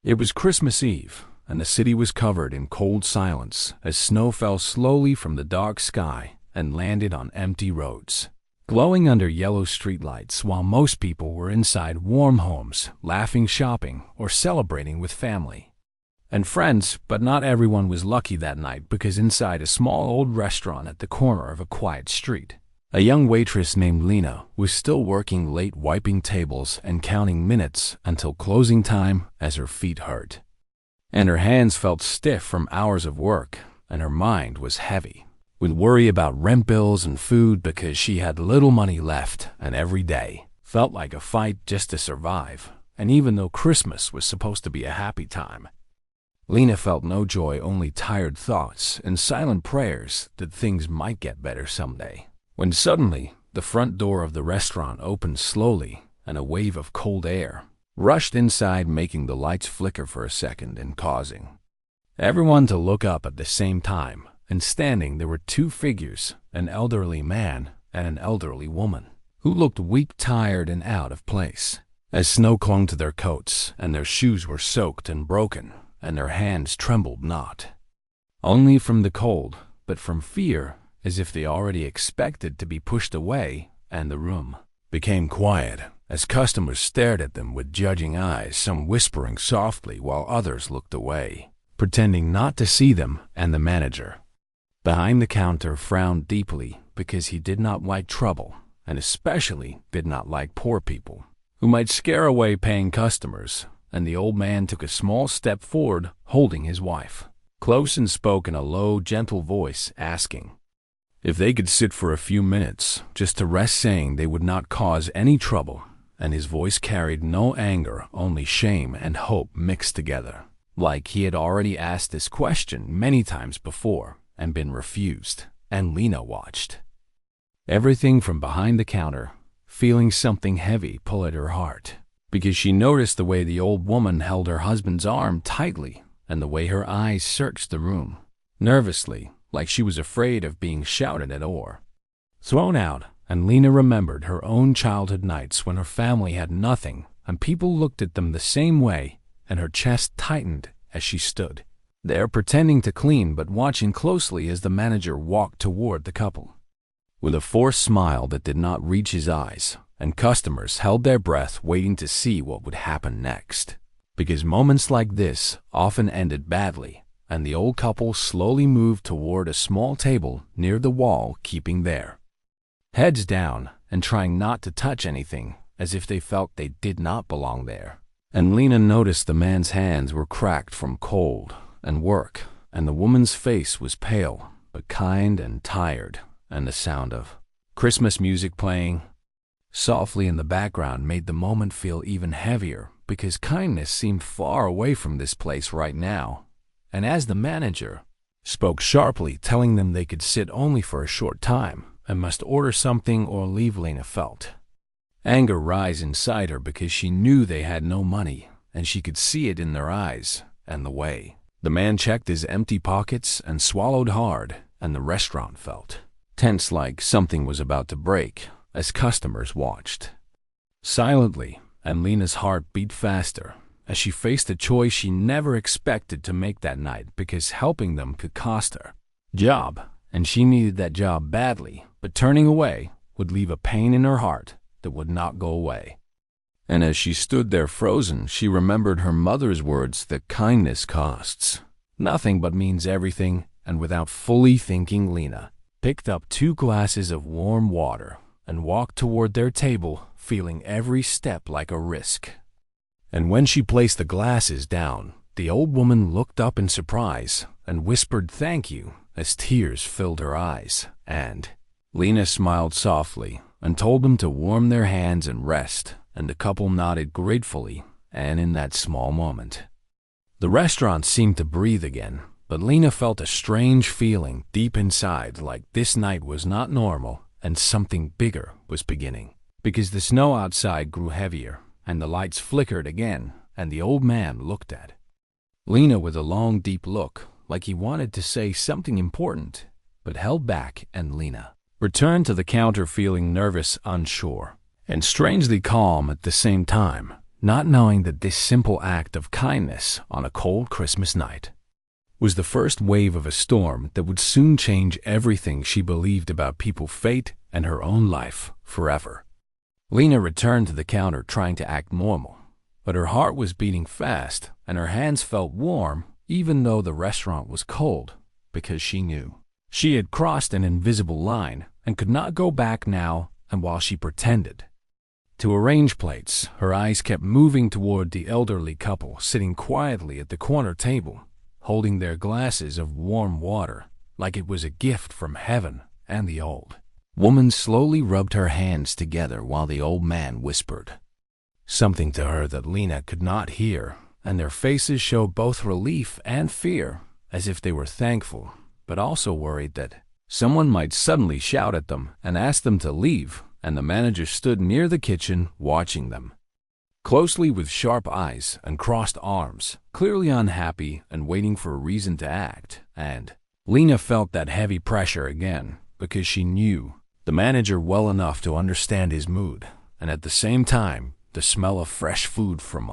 It was Christmas Eve, and the city was covered in cold silence as snow fell slowly from the dark sky and landed on empty roads, glowing under yellow streetlights while most people were inside warm homes, laughing, shopping, or celebrating with family and friends. But not everyone was lucky that night, because inside a small old restaurant at the corner of a quiet street, a young waitress named Lena was still working late, wiping tables and counting minutes until closing time as her feet hurt, and her hands felt stiff from hours of work, and her mind was heavy with worry about rent bills and food, because she had little money left and every day felt like a fight just to survive. And even though Christmas was supposed to be a happy time, Lena felt no joy, only tired thoughts and silent prayers that things might get better someday. When suddenly, the front door of the restaurant opened slowly, and a wave of cold air rushed inside, making the lights flicker for a second and causing everyone to look up at the same time. And standing there were two figures, an elderly man and an elderly woman, who looked weak, tired, and out of place, as snow clung to their coats, and their shoes were soaked and broken, and their hands trembled not only from the cold, but from fear, as if they already expected to be pushed away. And the room became quiet as customers stared at them with judging eyes, some whispering softly while others looked away, pretending not to see them. And the manager behind the counter frowned deeply, because he did not like trouble, and especially did not like poor people who might scare away paying customers. And the old man took a small step forward, holding his wife close, and spoke in a low, gentle voice, asking if they could sit for a few minutes just to rest, saying they would not cause any trouble. And his voice carried no anger, only shame and hope mixed together, like he had already asked this question many times before and been refused. And Lena watched everything from behind the counter, feeling something heavy pull at her heart, because she noticed the way the old woman held her husband's arm tightly, and the way her eyes searched the room nervously, like she was afraid of being shouted at or thrown out. And Lena remembered her own childhood nights when her family had nothing and people looked at them the same way, and her chest tightened as she stood there pretending to clean, but watching closely as the manager walked toward the couple with a forced smile that did not reach his eyes. And customers held their breath, waiting to see what would happen next, because moments like this often ended badly. And the old couple slowly moved toward a small table near the wall, keeping their heads down and trying not to touch anything, as if they felt they did not belong there. And Lena noticed the man's hands were cracked from cold and work, and the woman's face was pale but kind and tired, and the sound of Christmas music playing softly in the background made the moment feel even heavier, because kindness seemed far away from this place right now. And as the manager spoke sharply, telling them they could sit only for a short time and must order something or leave, Lena felt anger rise inside her, because she knew they had no money, and she could see it in their eyes and the way the man checked his empty pockets and swallowed hard. And the restaurant felt tense, like something was about to break, as customers watched silently. And Lena's heart beat faster as she faced a choice she never expected to make that night, because helping them could cost her job, and she needed that job badly. But turning away would leave a pain in her heart that would not go away. And as she stood there frozen, she remembered her mother's words that kindness costs nothing but means everything. And without fully thinking, Lena picked up 2 glasses of warm water and walked toward their table, feeling every step like a risk. And when she placed the glasses down, the old woman looked up in surprise and whispered thank you as tears filled her eyes. And Lena smiled softly and told them to warm their hands and rest, and the couple nodded gratefully. And in that small moment, the restaurant seemed to breathe again. But Lena felt a strange feeling deep inside, like this night was not normal and something bigger was beginning, because the snow outside grew heavier and the lights flickered again. And the old man looked at Lena with a long, deep look, like he wanted to say something important, but held back. And Lena returned to the counter feeling nervous, unsure, and strangely calm at the same time. not knowing that this simple act of kindness on a cold Christmas night was the first wave of a storm that would soon change everything she believed about people's fate and her own life forever. Lena returned to the counter trying to act normal, but her heart was beating fast and her hands felt warm even though the restaurant was cold, because she knew she had crossed an invisible line and could not go back now. And while she pretended to arrange plates, her eyes kept moving toward the elderly couple sitting quietly at the corner table, holding their glasses of warm water like it was a gift from heaven. And the old woman slowly rubbed her hands together while the old man whispered something to her that Lena could not hear, and their faces showed both relief and fear, as if they were thankful, but also worried that someone might suddenly shout at them and ask them to leave, and the manager stood near the kitchen watching them closely with sharp eyes and crossed arms, clearly unhappy and waiting for a reason to act. And Lena felt that heavy pressure again, because she knew the manager well enough to understand his mood, and at the same time, the smell of fresh food from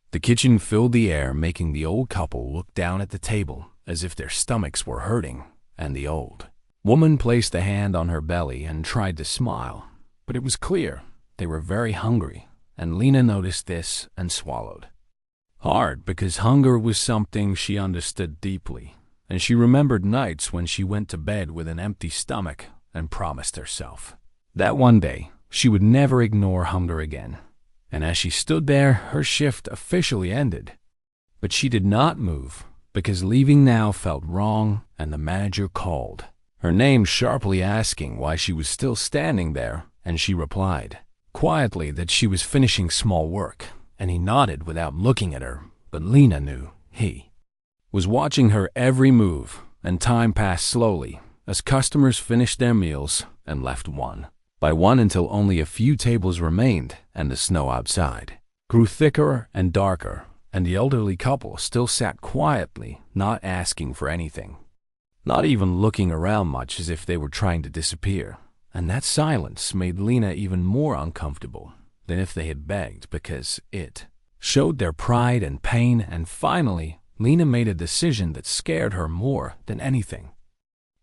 the kitchen filled the air, making the old couple look down at the table as if their stomachs were hurting. And the old woman placed a hand on her belly and tried to smile, but it was clear they were very hungry, and Lena noticed this and swallowed hard, because hunger was something she understood deeply, and she remembered nights when she went to bed with an empty stomach and promised herself that one day she would never ignore hunger again. And as she stood there, her shift officially ended, but she did not move, because leaving now felt wrong, and the manager called her name, sharply asking why she was still standing there, and she replied quietly that she was finishing small work, and he nodded without looking at her, but Lena knew he was watching her every move. And time passed slowly as customers finished their meals and left one by one until only a few tables remained, and the snow outside grew thicker and darker, and the elderly couple still sat quietly, not asking for anything, not even looking around much, as if they were trying to disappear. And that silence made Lena even more uncomfortable than if they had begged, because it showed their pride and pain. And finally, Lena made a decision that scared her more than anything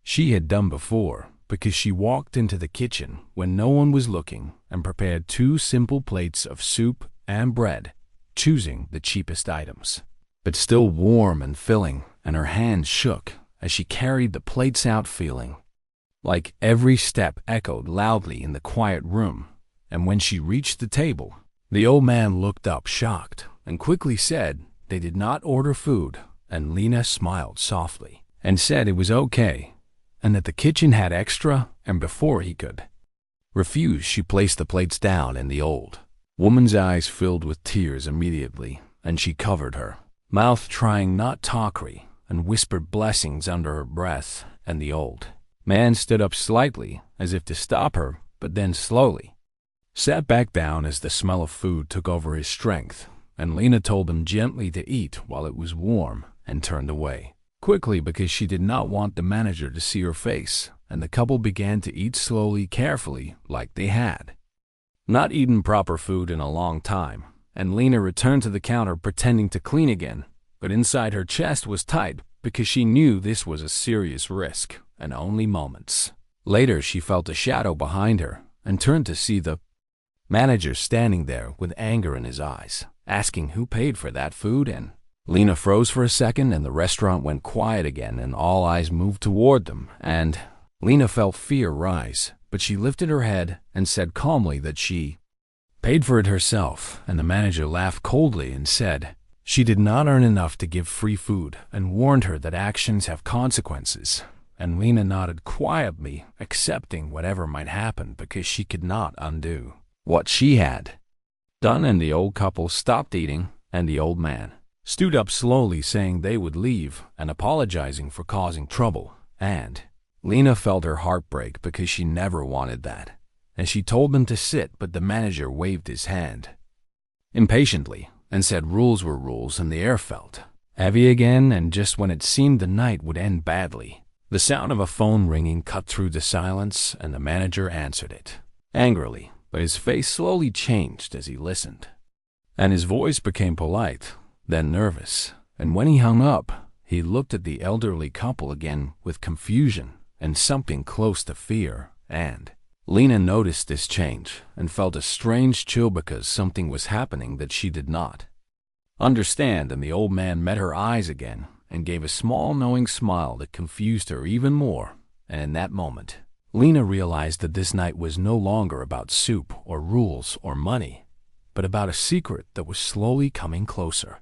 she had done before, because she walked into the kitchen when no one was looking and prepared 2 simple plates of soup and bread, choosing the cheapest items, but still warm and filling, and her hands shook as she carried the plates out, feeling like every step echoed loudly in the quiet room. And when she reached the table, the old man looked up shocked and quickly said they did not order food, and Lena smiled softly and said it was okay, and that the kitchen had extra. And before he could refuse, she placed the plates down, and the old woman's eyes filled with tears immediately, and she covered her mouth, trying not to cry, and whispered blessings under her breath. And the old man stood up slightly, as if to stop her, but then slowly sat back down as the smell of food took over his strength. And Lena told him gently to eat while it was warm, and turned away quickly, because she did not want the manager to see her face. And the couple began to eat slowly, carefully, like they had not eaten proper food in a long time. And Lena returned to the counter, pretending to clean again, but inside her chest was tight, because she knew this was a serious risk. And only moments later she felt a shadow behind her and turned to see the manager standing there with anger in his eyes, asking who paid for that food. And Lena froze for a second, and the restaurant went quiet again, and all eyes moved toward them. And Lena felt fear rise, but she lifted her head and said calmly that she paid for it herself. And the manager laughed coldly and said she did not earn enough to give free food, and warned her that actions have consequences. And Lena nodded quietly, accepting whatever might happen, because she could not undo what she had done. And the old couple stopped eating, and the old man stood up slowly, saying they would leave and apologizing for causing trouble. And Lena felt her heart break, because she never wanted that. And she told them to sit, but the manager waved his hand impatiently and said rules were rules. And the air felt heavy again, and just when it seemed the night would end badly, the sound of a phone ringing cut through the silence, and the manager answered it angrily, but his face slowly changed as he listened. and his voice became polite, then nervous. And when he hung up, he looked at the elderly couple again with confusion and something close to fear. And Lena noticed this change and felt a strange chill because something was happening that she did not understand. And the old man met her eyes again and gave a small knowing smile that confused her even more. And in that moment, Lena realized that this night was no longer about soup or rules or money, but about a secret that was slowly coming closer.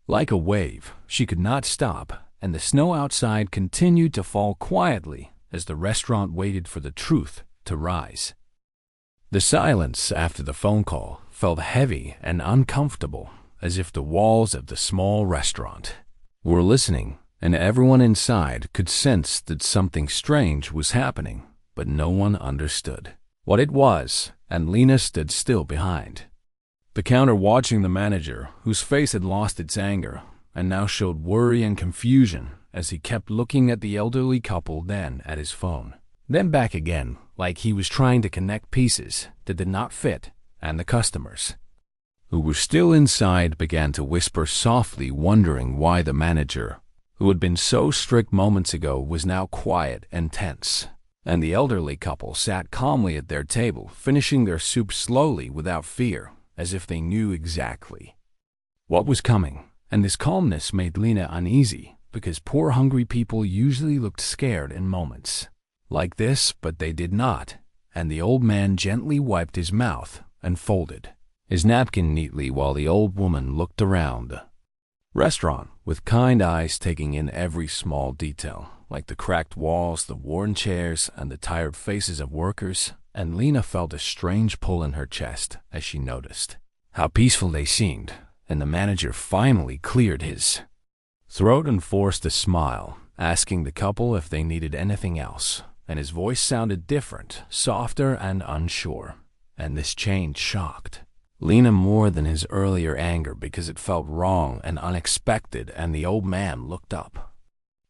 Like a wave, she could not stop, and the snow outside continued to fall quietly as the restaurant waited for the truth to rise. The silence after the phone call felt heavy and uncomfortable, as if the walls of the small restaurant were listening, and everyone inside could sense that something strange was happening, but no one understood what it was, and Lena stood still behind the counter watching the manager, whose face had lost its anger and now showed worry and confusion as he kept looking at the elderly couple, then at his phone, then back again, like he was trying to connect pieces that did not fit. And the customers, who were still inside, began to whisper softly, wondering why the manager, who had been so strict moments ago, was now quiet and tense. And the elderly couple sat calmly at their table, finishing their soup slowly without fear, as if they knew exactly what was coming. And this calmness made Lena uneasy, because poor hungry people usually looked scared in moments like this, but they did not. And the old man gently wiped his mouth and folded his napkin neatly while the old woman looked around the restaurant with kind eyes, taking in every small detail, like the cracked walls, the worn chairs, and the tired faces of workers. And Lena felt a strange pull in her chest as she noticed how peaceful they seemed. And the manager finally cleared his throat and forced a smile, asking the couple if they needed anything else. And his voice sounded different, softer and unsure. And this change shocked Lena more than his earlier anger, because it felt wrong and unexpected. And the old man looked up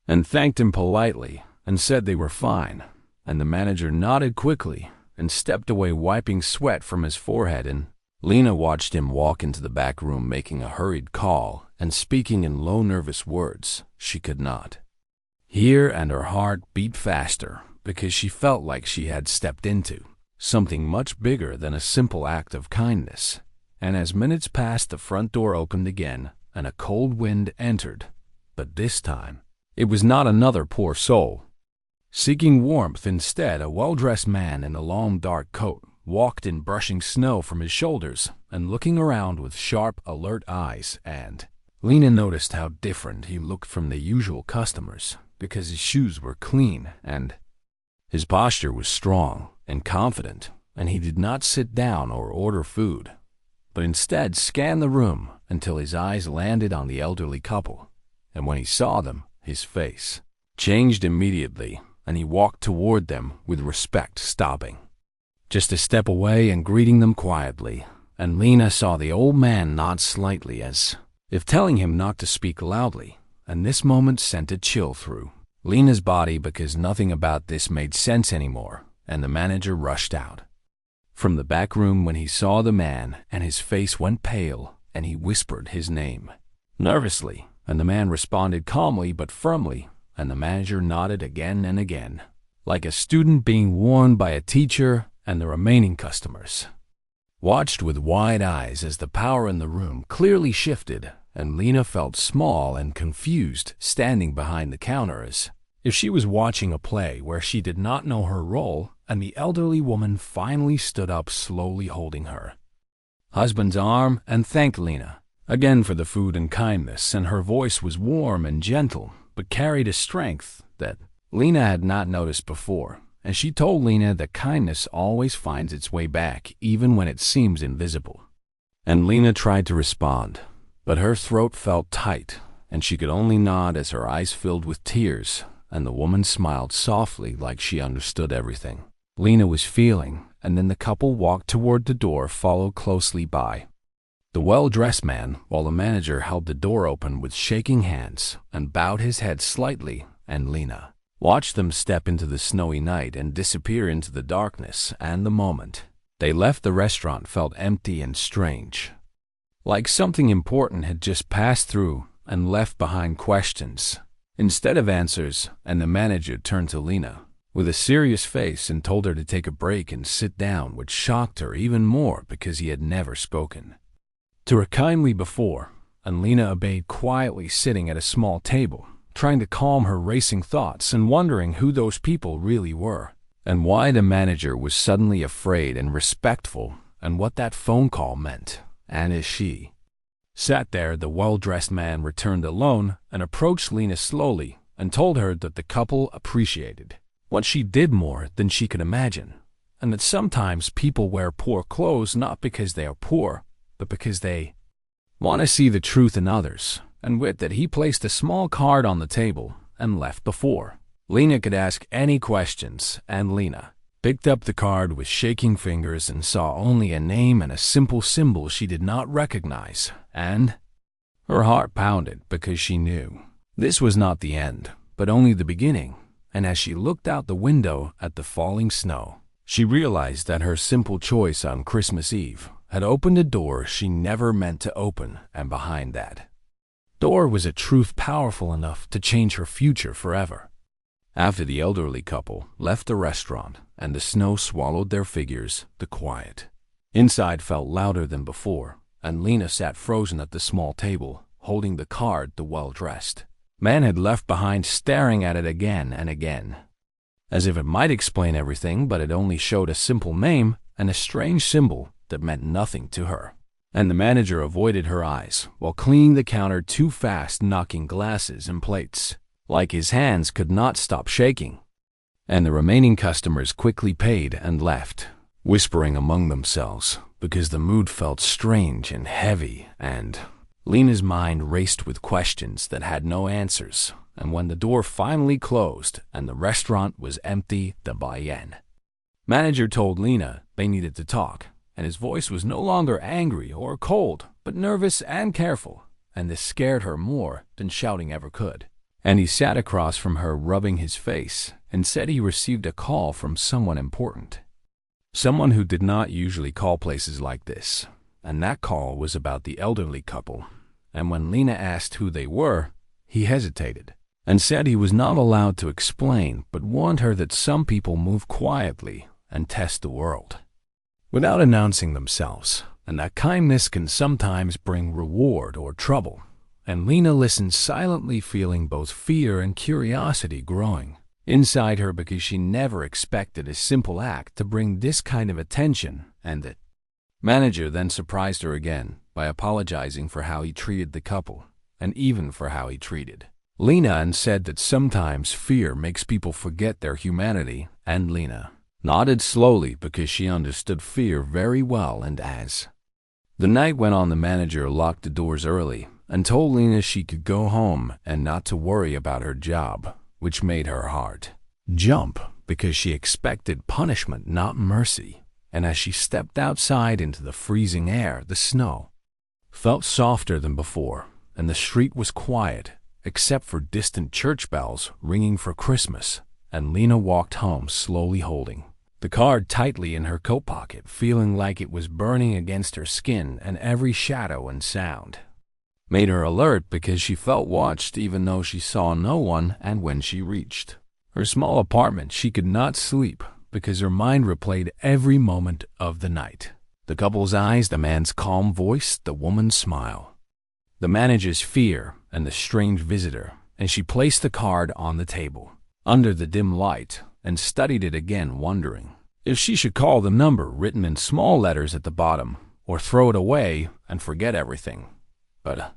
and thanked him politely and said they were fine. And the manager nodded quickly and stepped away, wiping sweat from his forehead. And Lena watched him walk into the back room, making a hurried call and speaking in low, nervous words she could not hear, and her heart beat faster because she felt like she had stepped into something much bigger than a simple act of kindness. And as minutes passed, the front door opened again and a cold wind entered, but this time it was not another poor soul seeking warmth. Instead, a well-dressed man in a long dark coat walked in, brushing snow from his shoulders and looking around with sharp, alert eyes. And Lena noticed how different he looked from the usual customers, because his shoes were clean and his posture was strong and confident. And he did not sit down or order food, but instead scanned the room until his eyes landed on the elderly couple. And when he saw them, his face changed immediately, and he walked toward them with respect, stopping just a step away and greeting them quietly. And Lena saw the old man nod slightly, as if telling him not to speak loudly. And this moment sent a chill through Lena's body, because nothing about this made sense anymore. And the manager rushed out from the back room when he saw the man, and his face went pale, and he whispered his name nervously. And the man responded calmly but firmly, and the manager nodded again and again, like a student being warned by a teacher. And the remaining customers watched with wide eyes as the power in the room clearly shifted, and Lena felt small and confused, standing behind the counter as if she was watching a play where she did not know her role. And the elderly woman finally stood up, slowly holding her husband's arm, and thanked Lena again for the food and kindness. And her voice was warm and gentle, but carried a strength that Lena had not noticed before. And she told Lena that kindness always finds its way back, even when it seems invisible. And Lena tried to respond, but her throat felt tight, and she could only nod as her eyes filled with tears. And the woman smiled softly, like she understood everything Lena was feeling. And then the couple walked toward the door, followed closely by the well-dressed man, while the manager held the door open with shaking hands and bowed his head slightly. And Lena watched them step into the snowy night and disappear into the darkness. And the moment they left, the restaurant felt empty and strange, like something important had just passed through and left behind questions instead of answers, and the manager turned to Lena with a serious face and told her to take a break and sit down, which shocked her even more because he had never spoken to her kindly before, and Lena obeyed, quietly sitting at a small table, trying to calm her racing thoughts and wondering who those people really were, and why the manager was suddenly afraid and respectful, and what that phone call meant. And as she sat there, the well-dressed man returned alone and approached Lena slowly and told her that the couple appreciated what she did more than she could imagine, and that sometimes people wear poor clothes not because they are poor, but because they want to see the truth in others. And with that, he placed a small card on the table and left before Lena could ask any questions, and Lena picked up the card with shaking fingers and saw only a name and a simple symbol she did not recognize, and her heart pounded because she knew this was not the end, but only the beginning. And as she looked out the window at the falling snow, she realized that her simple choice on Christmas Eve had opened a door she never meant to open, and behind that door was a truth powerful enough to change her future forever. After the elderly couple left the restaurant and the snow swallowed their figures, the quiet inside felt louder than before, and Lena sat frozen at the small table, holding the card the well-dressed man had left behind, staring at it again and again, as if it might explain everything, but it only showed a simple name and a strange symbol that meant nothing to her. And the manager avoided her eyes while cleaning the counter too fast, knocking glasses and plates like his hands could not stop shaking. And the remaining customers quickly paid and left, whispering among themselves because the mood felt strange and heavy, and Lena's mind raced with questions that had no answers. And when the door finally closed and the restaurant was empty, the buy-in manager told Lena they needed to talk, and his voice was no longer angry or cold, but nervous and careful, and this scared her more than shouting ever could. And he sat across from her, rubbing his face, and said he received a call from someone important, someone who did not usually call places like this, and that call was about the elderly couple. And when Lena asked who they were, he hesitated and said he was not allowed to explain, but warned her that some people move quietly and test the world without announcing themselves, and that kindness can sometimes bring reward or trouble. And Lena listened silently, feeling both fear and curiosity growing inside her because she never expected a simple act to bring this kind of attention. And the manager then surprised her again by apologizing for how he treated the couple and even for how he treated Lena, and said that sometimes fear makes people forget their humanity. And Lena nodded slowly because she understood fear very well. And as the night went on, the manager locked the doors early and told Lena she could go home and not to worry about her job, which made her heart jump because she expected punishment, not mercy. And as she stepped outside into the freezing air, the snow felt softer than before, and the street was quiet except for distant church bells ringing for Christmas. And Lena walked home slowly, holding the card tightly in her coat pocket, feeling like it was burning against her skin, and every shadow and sound made her alert because she felt watched even though she saw no one. And when she reached her small apartment, she could not sleep because her mind replayed every moment of the night. The couple's eyes, the man's calm voice, the woman's smile, the manager's fear, and the strange visitor. And she placed the card on the table under the dim light and studied it again, wondering if she should call the number written in small letters at the bottom or throw it away and forget everything. But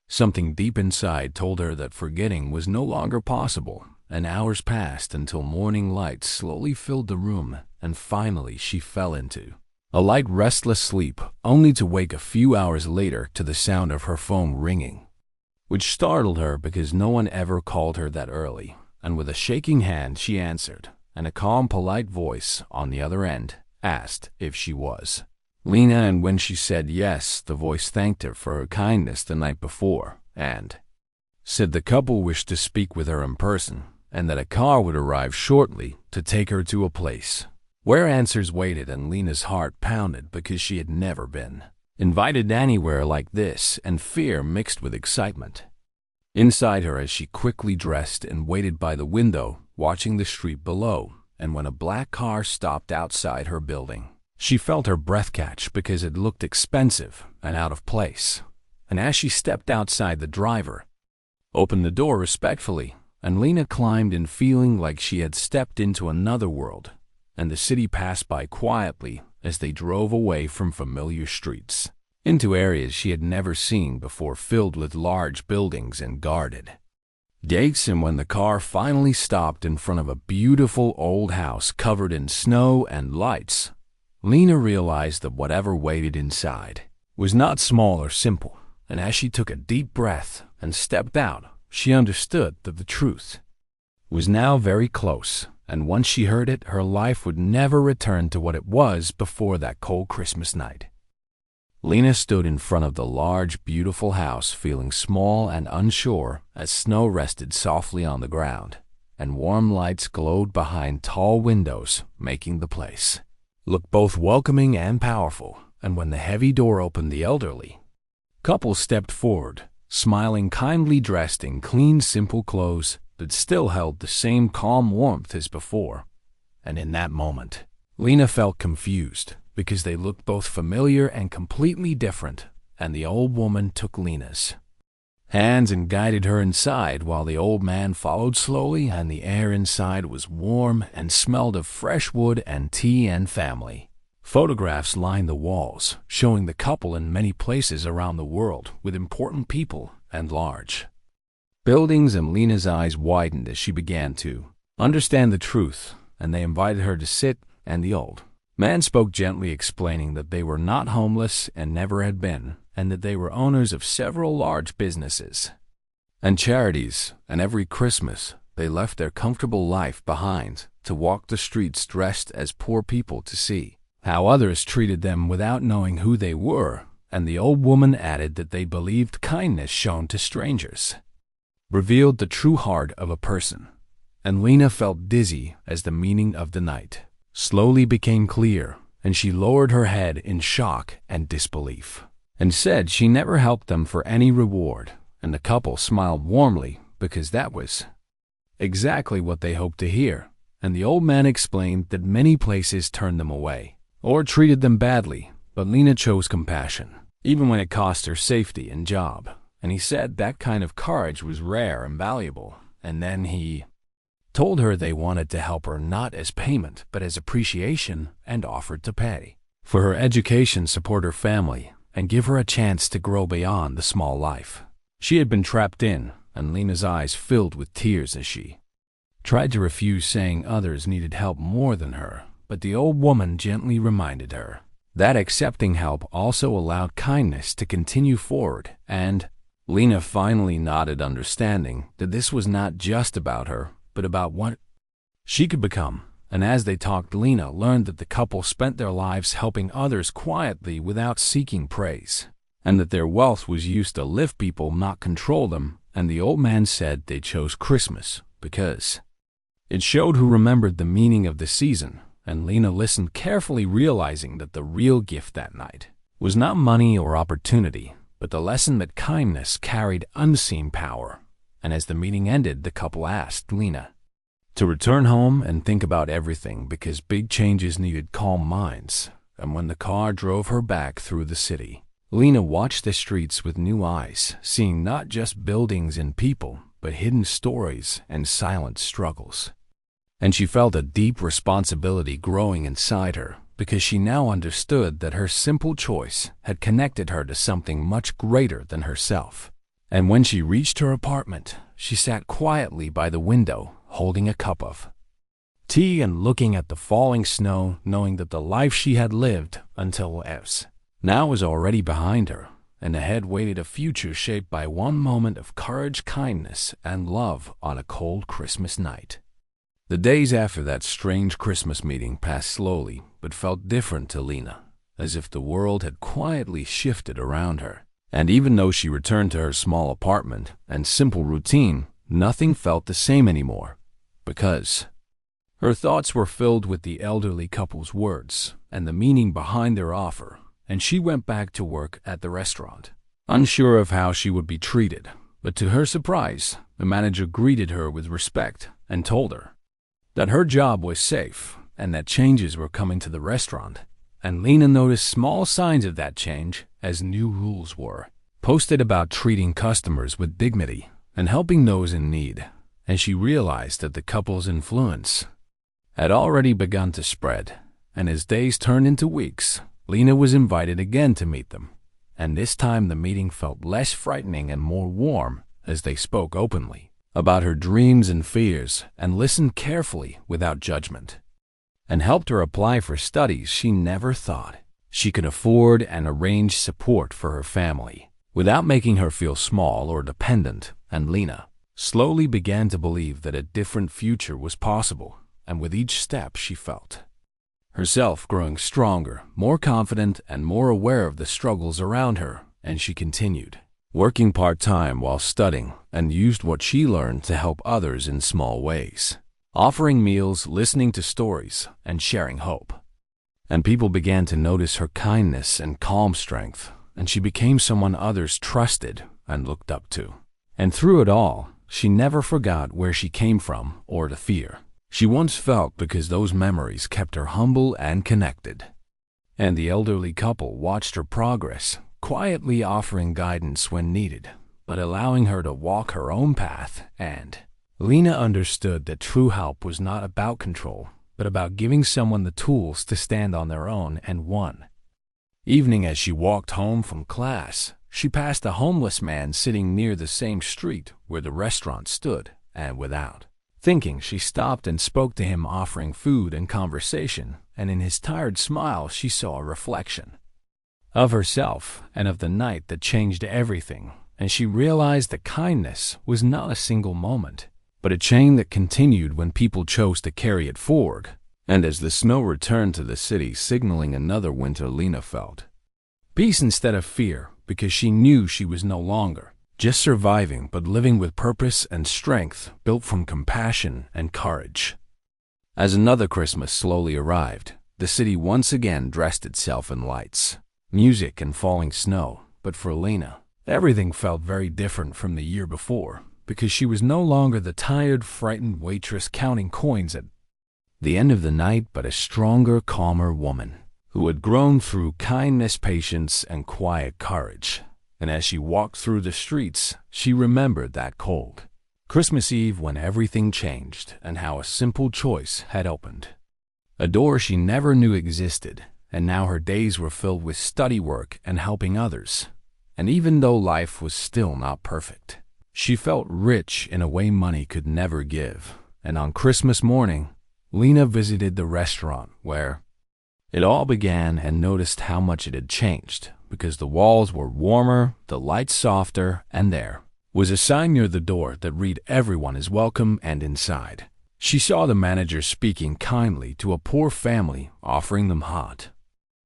something deep inside told her that forgetting was no longer possible, and hours passed until morning light slowly filled the room, and finally she fell into a light, restless sleep, only to wake a few hours later to the sound of her phone ringing, which startled her because no one ever called her that early. And with a shaking hand she answered, and a calm, polite voice on the other end asked if she was Lena. And when she said yes, the voice thanked her for her kindness the night before and said the couple wished to speak with her in person, and that a car would arrive shortly to take her to a place where answers waited. And Lena's heart pounded because she had never been invited anywhere like this, and fear mixed with excitement inside her as she quickly dressed and waited by the window, watching the street below. And when a black car stopped outside her building, she felt her breath catch because it looked expensive and out of place. And as she stepped outside, the driver opened the door respectfully, and Lena climbed in, feeling like she had stepped into another world. And the city passed by quietly as they drove away from familiar streets into areas she had never seen before, filled with large buildings and guarded gates. And when the car finally stopped in front of a beautiful old house covered in snow and lights, Lena realized that whatever waited inside was not small or simple. And as she took a deep breath and stepped out, she understood that the truth was now very close. And once she heard it, her life would never return to what it was before that cold Christmas night. Lena stood in front of the large, beautiful house, feeling small and unsure as snow rested softly on the ground, and warm lights glowed behind tall windows, making the place look both welcoming and powerful. And when the heavy door opened, the elderly couple stepped forward, smiling kindly, dressed in clean, simple clothes that still held the same calm warmth as before. And in that moment, Lena felt confused because they looked both familiar and completely different. And the old woman took Lena's hands and guided her inside, while the old man followed slowly, and the air inside was warm and smelled of fresh wood and tea and family. Photographs lined the walls, showing the couple in many places around the world with important people and large buildings. And Lena's eyes widened as she began to understand the truth, and they invited her to sit. And the old man spoke gently, explaining that they were not homeless and never had been, and that they were owners of several large businesses and charities. And every Christmas, they left their comfortable life behind to walk the streets dressed as poor people to see how others treated them without knowing who they were. And the old woman added that they believed kindness shown to strangers revealed the true heart of a person. And Lena felt dizzy as the meaning of the night slowly became clear, and she lowered her head in shock and disbelief and said she never helped them for any reward. And the couple smiled warmly because that was exactly what they hoped to hear. And the old man explained that many places turned them away or treated them badly, but Lena chose compassion, even when it cost her safety and job. And he said that kind of courage was rare and valuable. And then he told her they wanted to help her not as payment but as appreciation, and offered to pay for her education, support her family, and give her a chance to grow beyond the small life she had been trapped in. And Lena's eyes filled with tears as she tried to refuse, saying others needed help more than her. But the old woman gently reminded her that accepting help also allowed kindness to continue forward. And Lena finally nodded, understanding that this was not just about her, but about what she could become. And as they talked, Lena learned that the couple spent their lives helping others quietly without seeking praise, and that their wealth was used to lift people, not control them. And the old man said they chose Christmas because it showed who remembered the meaning of the season. And Lena listened carefully, realizing that the real gift that night was not money or opportunity, but the lesson that kindness carried unseen power. And as the meeting ended, the couple asked Lena to return home and think about everything, because big changes needed calm minds. And when the car drove her back through the city, Lena watched the streets with new eyes, seeing not just buildings and people, but hidden stories and silent struggles. And she felt a deep responsibility growing inside her, because she now understood that her simple choice had connected her to something much greater than herself. And when she reached her apartment, she sat quietly by the window, holding a cup of tea and looking at the falling snow, knowing that the life she had lived until now was already behind her, and ahead waited a future shaped by one moment of courage, kindness, and love on a cold Christmas night. The days after that strange Christmas meeting passed slowly, but felt different to Lena, as if the world had quietly shifted around her. And even though she returned to her small apartment and simple routine, nothing felt the same anymore, because her thoughts were filled with the elderly couple's words and the meaning behind their offer. and she went back to work at the restaurant, unsure of how she would be treated. But to her surprise, the manager greeted her with respect and told her that her job was safe and that changes were coming to the restaurant. And Lena noticed small signs of that change as new rules were posted about treating customers with dignity and helping those in need. And she realized that the couple's influence had already begun to spread. And as days turned into weeks, Lena was invited again to meet them. And this time the meeting felt less frightening and more warm as they spoke openly about her dreams and fears and listened carefully without judgment, and helped her apply for studies she never thought she could afford and arrange support for her family without making her feel small or dependent. And Lena slowly began to believe that a different future was possible, and with each step she felt herself growing stronger, more confident, and more aware of the struggles around her. And she continued working part-time while studying and used what she learned to help others in small ways, offering meals, listening to stories, and sharing hope. And people began to notice her kindness and calm strength, and she became someone others trusted and looked up to. And through it all, she never forgot where she came from or the fear she once felt, because those memories kept her humble and connected. And the elderly couple watched her progress, quietly offering guidance when needed, but allowing her to walk her own path. And Lena understood that true help was not about control, but about giving someone the tools to stand on their own. And one evening, as she walked home from class, she passed a homeless man sitting near the same street where the restaurant stood, and without thinking, she stopped and spoke to him, offering food and conversation. And in his tired smile, she saw a reflection of herself and of the night that changed everything. And she realized that kindness was not a single moment, but a chain that continued when people chose to carry it forward. And as the snow returned to the city, signaling another winter, Lena felt peace instead of fear, because she knew she was no longer just surviving, but living with purpose and strength built from compassion and courage. As another Christmas slowly arrived, the city once again dressed itself in lights, music, and falling snow. But for Lena, everything felt very different from the year before, because she was no longer the tired, frightened waitress counting coins at the end of the night, but a stronger, calmer woman who had grown through kindness, patience, and quiet courage. And as she walked through the streets, she remembered that cold Christmas Eve when everything changed, and how a simple choice had opened a door she never knew existed. And now her days were filled with study work and helping others. And even though life was still not perfect, she felt rich in a way money could never give. And on Christmas morning, Lena visited the restaurant where it all began and noticed how much it had changed, because the walls were warmer, the lights softer, and there was a sign near the door that read, "Everyone is welcome." And inside, she saw the manager speaking kindly to a poor family, offering them hot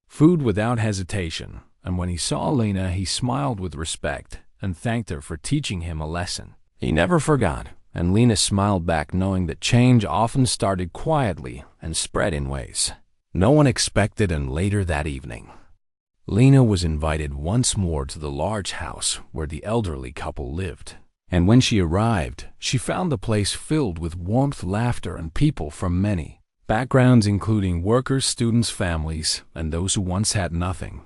food without hesitation. And when he saw Lena, he smiled with respect and thanked her for teaching him a lesson he never forgot. And Lena smiled back, knowing that change often started quietly and spread in ways no one expected. And later that evening, Lena was invited once more to the large house where the elderly couple lived. And when she arrived, she found the place filled with warmth, laughter, and people from many backgrounds, including workers, students, families, and those who once had nothing.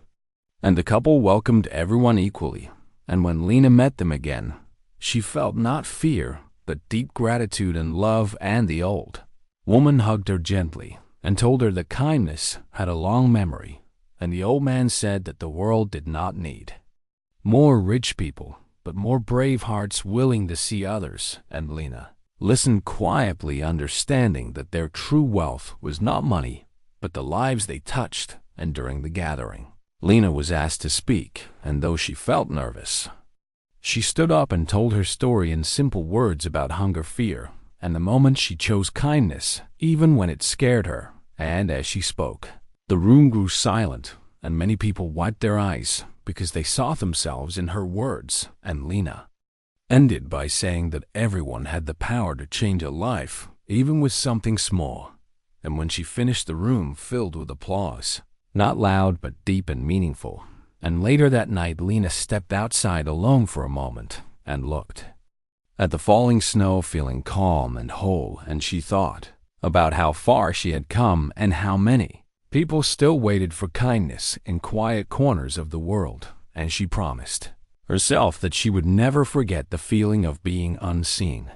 And the couple welcomed everyone equally. And when Lena met them again, she felt not fear, but deep gratitude and love. And the old woman hugged her gently and told her that kindness had a long memory. And the old man said that the world did not need more rich people, but more brave hearts willing to see others. And Lena listened quietly, understanding that their true wealth was not money, but the lives they touched. And during the gathering, Lena was asked to speak, and though she felt nervous, she stood up and told her story in simple words about hunger, fear, and the moment she chose kindness, even when it scared her. And as she spoke, the room grew silent, and many people wiped their eyes because they saw themselves in her words. And Lena ended by saying that everyone had the power to change a life, even with something small. And when she finished, the room filled with applause. Not loud, but deep and meaningful. And later that night, Lena stepped outside alone for a moment and looked at the falling snow, feeling calm and whole, and she thought about how far she had come and how many people still waited for kindness in quiet corners of the world, and she promised herself that she would never forget the feeling of being unseen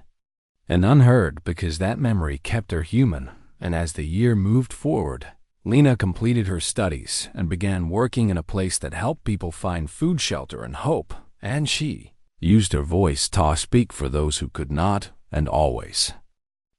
and unheard, because that memory kept her human. And as the year moved forward, Lena completed her studies and began working in a place that helped people find food, shelter, and hope, and she used her voice to speak for those who could not, and always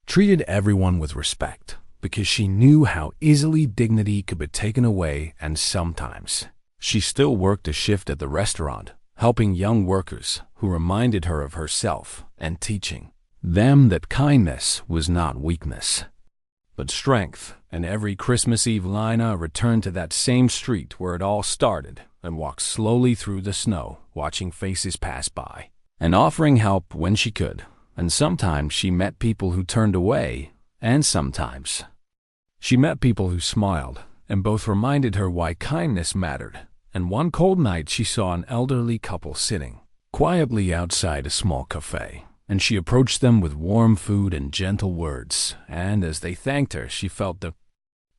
treated everyone with respect, because she knew how easily dignity could be taken away. And sometimes she still worked a shift at the restaurant, helping young workers who reminded her of herself and teaching them that kindness was not weakness, but strength. And every Christmas Eve, Lena returned to that same street where it all started and walked slowly through the snow, watching faces pass by and offering help when she could. And sometimes she met people who turned away, and sometimes she met people who smiled, and both reminded her why kindness mattered. And one cold night, she saw an elderly couple sitting quietly outside a small cafe, and she approached them with warm food and gentle words. And as they thanked her, she felt the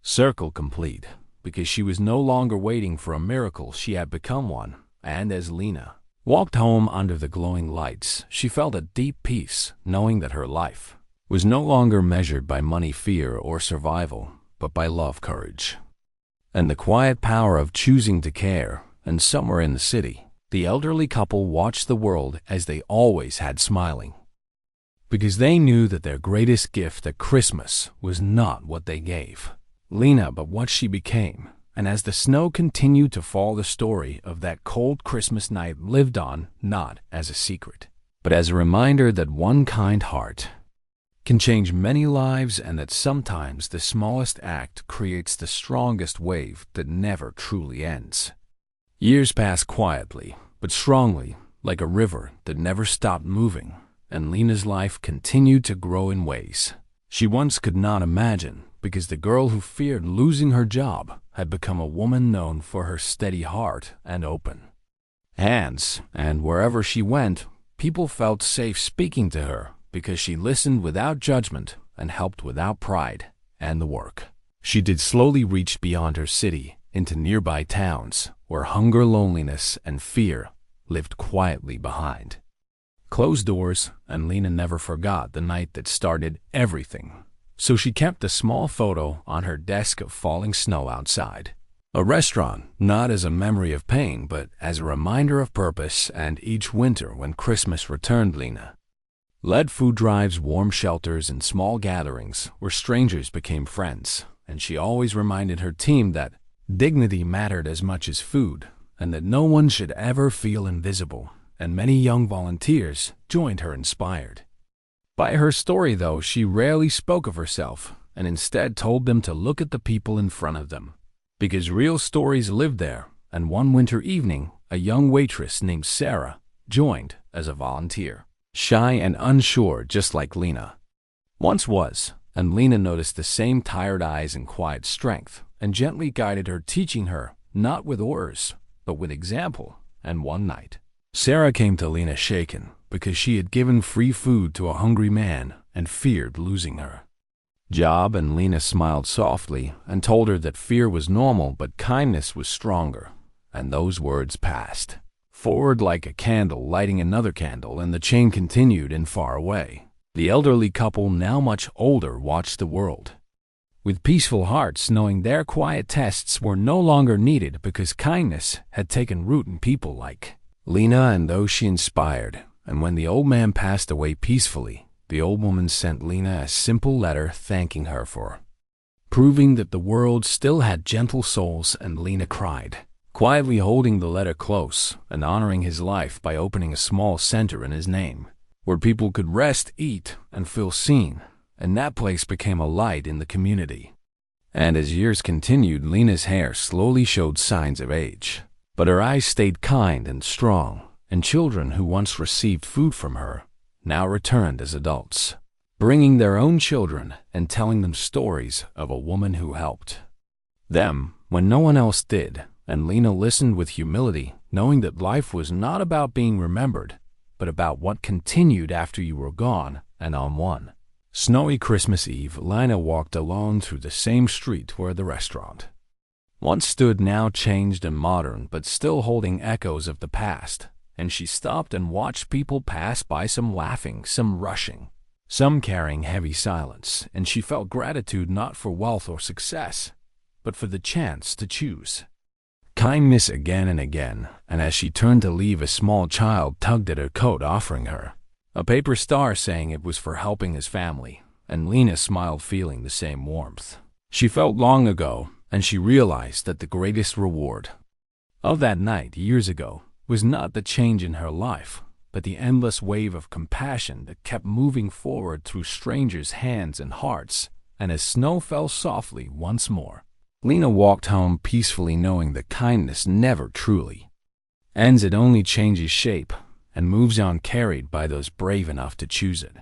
circle complete, because she was no longer waiting for a miracle, she had become one. And as Lena walked home under the glowing lights, she felt a deep peace, knowing that her life was no longer measured by money, fear, or survival, but by love, courage, and the quiet power of choosing to care. And somewhere in the city, the elderly couple watched the world as they always had, smiling, because they knew that their greatest gift at Christmas was not what they gave Lena, but what she became. And as the snow continued to fall, the story of that cold Christmas night lived on, not as a secret, but as a reminder that one kind heart can change many lives, and that sometimes the smallest act creates the strongest wave that never truly ends. Years passed quietly, but strongly, like a river that never stopped moving, and Lena's life continued to grow in ways she once could not imagine, because the girl who feared losing her job had become a woman known for her steady heart and open hands. And wherever she went, people felt safe speaking to her, because she listened without judgment and helped without pride. And the work she did slowly reached beyond her city into nearby towns, where hunger, loneliness, and fear lived quietly behind closed doors. And Lena never forgot the night that started everything. So she kept a small photo on her desk of falling snow outside a restaurant, not as a memory of pain, but as a reminder of purpose. And each winter, when Christmas returned, Lena led food drives, warm shelters, and small gatherings where strangers became friends. And she always reminded her team that dignity mattered as much as food, and that no one should ever feel invisible. And many young volunteers joined her, inspired by her story. Though she rarely spoke of herself, and instead told them to look at the people in front of them, because real stories lived there. And one winter evening, a young waitress named Sarah joined as a volunteer, shy and unsure, just like Lena once was. And Lena noticed the same tired eyes and quiet strength, and gently guided her, teaching her not with orders, but with example. And one night, Sarah came to Lena shaken, because she had given free food to a hungry man and feared losing her job. And Lena smiled softly and told her that fear was normal, but kindness was stronger. And those words passed forward like a candle lighting another candle, and the chain continued. And far away, the elderly couple, now much older, watched the world with peaceful hearts, knowing their quiet tests were no longer needed, because kindness had taken root in people like Lena and those she inspired. And when the old man passed away peacefully, the old woman sent Lena a simple letter thanking her for proving that the world still had gentle souls. And Lena cried, quietly holding the letter close and honoring his life by opening a small center in his name, where people could rest, eat, and feel seen. And that place became a light in the community. And as years continued, Lena's hair slowly showed signs of age, but her eyes stayed kind and strong. And children who once received food from her now returned as adults, bringing their own children and telling them stories of a woman who helped them when no one else did, and Lena listened with humility, knowing that life was not about being remembered, but about what continued after you were gone. And on one snowy Christmas Eve, Lena walked alone through the same street where the restaurant once stood, now changed and modern, but still holding echoes of the past. And she stopped and watched people pass by, some laughing, some rushing, some carrying heavy silence, and she felt gratitude not for wealth or success, but for the chance to choose kindness again and again. And as she turned to leave, a small child tugged at her coat, offering her a paper star, saying it was for helping his family, and Lena smiled, feeling the same warmth she felt long ago, and she realized that the greatest reward of that night years ago was not the change in her life, but the endless wave of compassion that kept moving forward through strangers' hands and hearts. And as snow fell softly once more, Lena walked home peacefully, knowing that kindness never truly ends. It only changes shape and moves on, carried by those brave enough to choose it.